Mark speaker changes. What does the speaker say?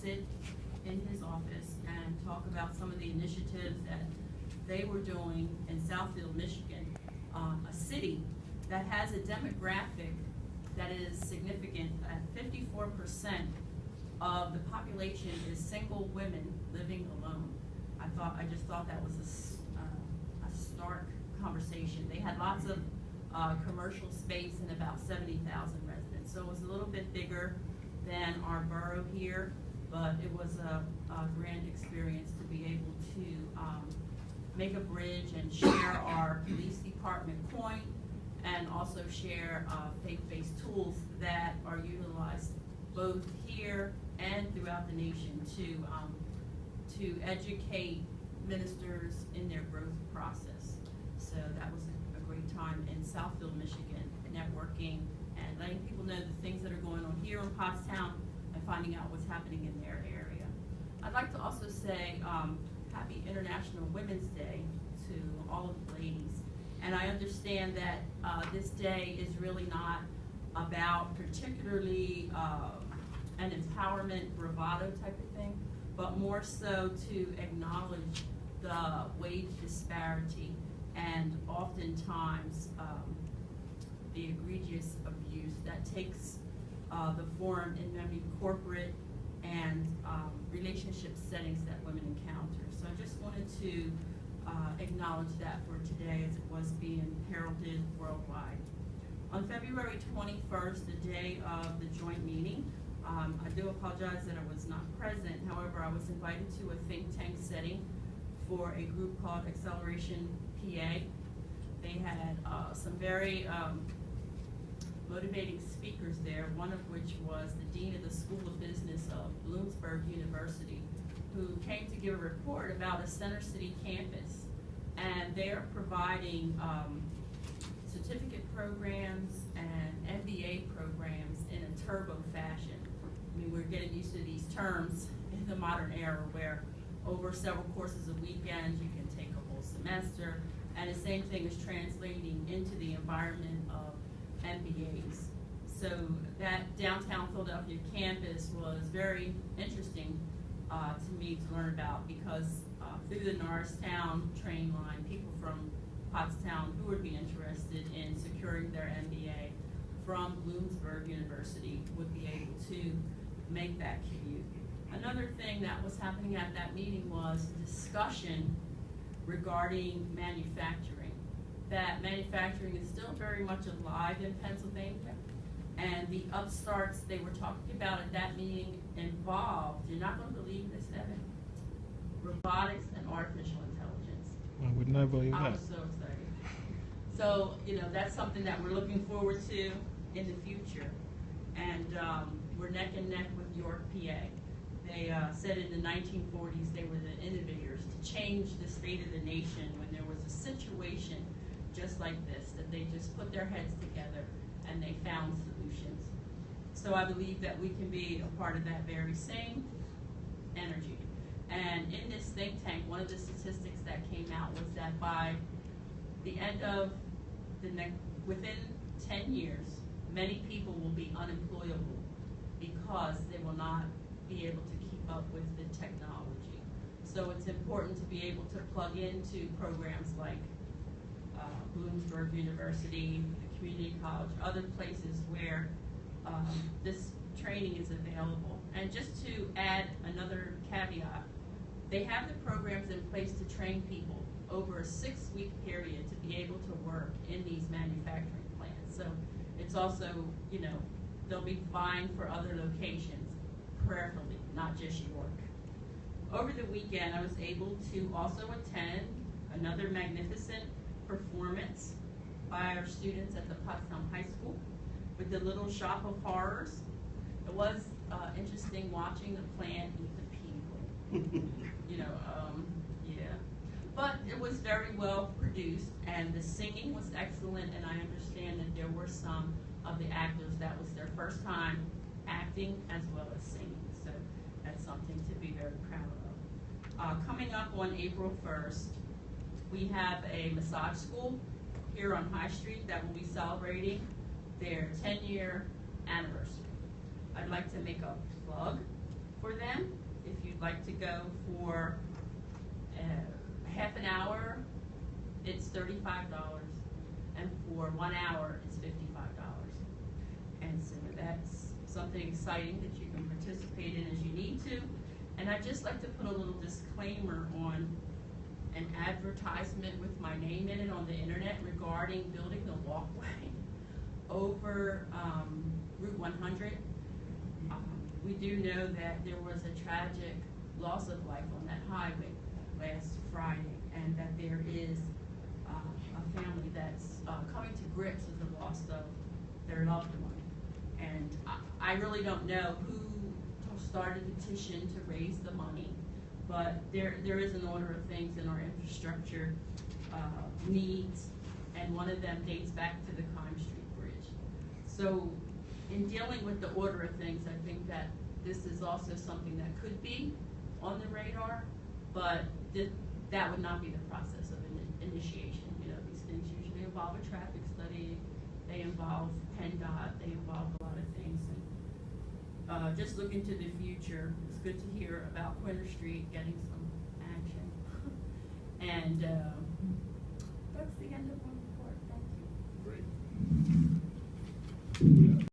Speaker 1: sit in his office and talk about some of the initiatives that they were doing in Southfield, Michigan, a city that has a demographic that is significant. At 54% of the population is single women living alone. I just thought that was a stark conversation. They had lots of commercial space and about 70,000 residents. So it was a little bit bigger than our borough here, but it was a grand experience to be able to make a bridge and share our police department coin, and also share faith-based tools that are utilized both here and throughout the nation to educate ministers in their growth process. So that was a great time in Southfield, Michigan, networking and letting people know the things that are going on here in Pottstown and finding out what's happening in their area. I'd like to also say Happy International Women's Day to all of the ladies. And I understand that this day is really not about particularly an empowerment, bravado type of thing, but more so to acknowledge the wage disparity and oftentimes the egregious abuse that takes the form in many corporate and relationship settings that women encounter. So I just wanted to acknowledge that for today, as it was being heralded worldwide. On February 21st, the day of the joint meeting, I do apologize that I was not present. However, I was invited to a think tank setting for a group called Acceleration PA. They had some very motivating speakers there, one of which was the Dean of the School of Business of Bloomsburg University, who came to give a report about a Center City campus. And they are providing certificate programs and MBA programs in a turbo fashion. I mean, we're getting used to these terms in the modern era where over several courses a weekend, you can take a whole semester, and the same thing is translating into the environment of MBAs. So that downtown Philadelphia campus was very interesting to me to learn about, because through the Norristown train line, people from Pottstown who would be interested in securing their MBA from Bloomsburg University would be able to make that commute. Another thing that was happening at that meeting was discussion regarding manufacturing. That manufacturing is still very much alive in Pennsylvania, and the upstarts they were talking about at that meeting involved, you're not going to believe this, Evan, robotics and artificial intelligence.
Speaker 2: I would not believe that.
Speaker 1: I was so excited. So, you know, that's something that we're looking forward to in the future. And we're neck and neck with York, PA. They said in the 1940s they were the innovators to change the state of the nation when there was a situation just like this, that they just put their heads together and they found solutions. So I believe that we can be a part of that very same energy. And in this think tank, one of the statistics that came out was that by the end of within 10 years, many people will be unemployable because they will not be able to keep up with the technology. So it's important to be able to plug into programs like Bloomsburg University, the community college, other places where this training is available. And just to add another caveat, they have the programs in place to train people over a 6-week period to be able to work in these manufacturing plants. So it's also, you know, they'll be vying for other locations, prayerfully, not just York. Over the weekend, I was able to also attend another magnificent performance by our students at the Pottstown High School with the Little Shop of Horrors. It was interesting watching the plant eat the people. You know, yeah. But it was very well produced, and the singing was excellent, and I understand that there were some of the actors that was their first time acting as well as singing. So that's something to be very proud of. Coming up on April 1st, we have a massage school here on High Street that will be celebrating their 10-year anniversary. I'd like to make a plug for them. like to go for half an hour, it's $35, and for 1 hour, it's $55. And so that's something exciting that you can participate in as you need to. And I'd just like to put a little disclaimer on an advertisement with my name in it on the internet regarding building the walkway over Route 100. We do know that there was a tragic loss of life on that highway last Friday, and that there is a family that's coming to grips with the loss of their loved one. And I really don't know who started a petition to raise the money, but there is an order of things in our infrastructure needs, and one of them dates back to the Kime Street Bridge. So in dealing with the order of things, I think that this is also something that could be on the radar, but that would not be the process of initiation. You know, these things usually involve a traffic study, they involve PennDOT, they involve a lot of things. And just looking to the future, it's good to hear about Quinter Street getting some action. And that's the end of my